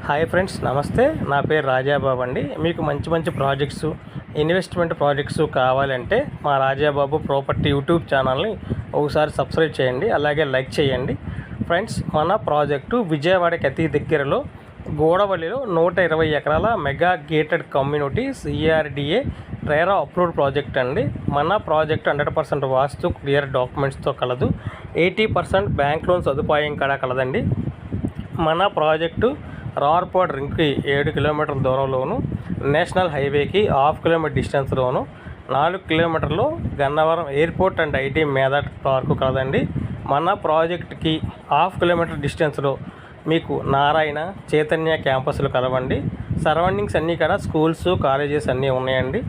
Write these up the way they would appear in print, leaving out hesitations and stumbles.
Hi friends, నమస్తే. నా పేరు రాజాబాబు అండి. మీకు మంచి మంచి ప్రాజెక్ట్స్, ఇన్వెస్ట్మెంట్ ప్రాజెక్ట్స్ కావాలంటే మా రాజాబాబు ప్రాపర్టీ యూట్యూబ్ ఛానల్ని ఒకసారి సబ్స్క్రైబ్ చేయండి, అలాగే లైక్ చేయండి. ఫ్రెండ్స్, మన ప్రాజెక్టు విజయవాడకి అతి దగ్గరలో గోడవల్లిలో 120 ఎకరాల mega gated community CRDA RERA approved project అండి. మన ప్రాజెక్టు 100% వాస్తు క్లియర్ డాక్యుమెంట్స్తో కలదు. 80% బ్యాంక్ లోన్ సదుపాయం కూడా కలదండి. మన ప్రాజెక్టు రార్పాడ్ రింగ్కి 7 కిలోమీటర్ల దూరంలోను, నేషనల్ హైవేకి 1/2 కిలోమీటర్ డిస్టెన్స్లోను, 4 కిలోమీటర్లు గన్నవరం ఎయిర్పోర్ట్ అండ్ ఐటీ మేదట్ పార్కు కలదండి. మన ప్రాజెక్ట్కి 1/2 కిలోమీటర్ డిస్టెన్స్లో మీకు నారాయణ, చైతన్య క్యాంపస్లు కలవండి. సరౌండింగ్స్ అన్నీ కూడా స్కూల్స్, కాలేజెస్ అన్నీ ఉన్నాయండి.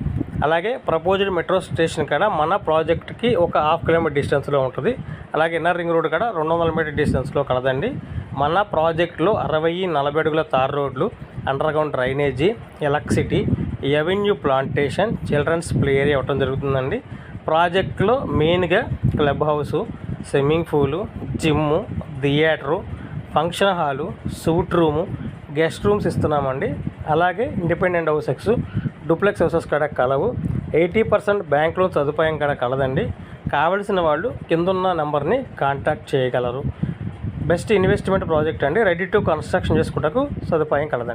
అలాగే ప్రపోజ్డ్ మెట్రో స్టేషన్ కూడా మన ప్రాజెక్ట్కి ఒక 1/2 కిలోమీటర్ డిస్టెన్స్లో ఉంటుంది. అలాగే ఇన్నర్ రింగ్ రోడ్ కూడా 200 మీటర్ డిస్టెన్స్లో కలదండి. మన ప్రాజెక్టులో 60-40 అడుగుల తార్ రోడ్లు, underground drainage, electricity, avenue plantation, children's play area ఇవ్వడం జరుగుతుందండి. ప్రాజెక్టులో మెయిన్గా club house, swimming pool, gym, theatre, function hall, suite room, guest rooms ఇస్తున్నామండి. అలాగే ఇండిపెండెంట్ హౌసెస్, డూప్లెక్స్ హౌసెస్ కూడా కలవు. 80% బ్యాంక్ లోన్ సదుపాయం కూడా కలదండి. కావలసిన వాళ్ళు కిందున్న నెంబర్ని కాంటాక్ట్ చేయగలరు. బెస్ట్ ఇన్వెస్ట్మెంట్ ప్రాజెక్ట్ అండి. రెడీ టు కన్స్ట్రక్షన్ చేసుకుంటకు సదుపాయం కలదండి.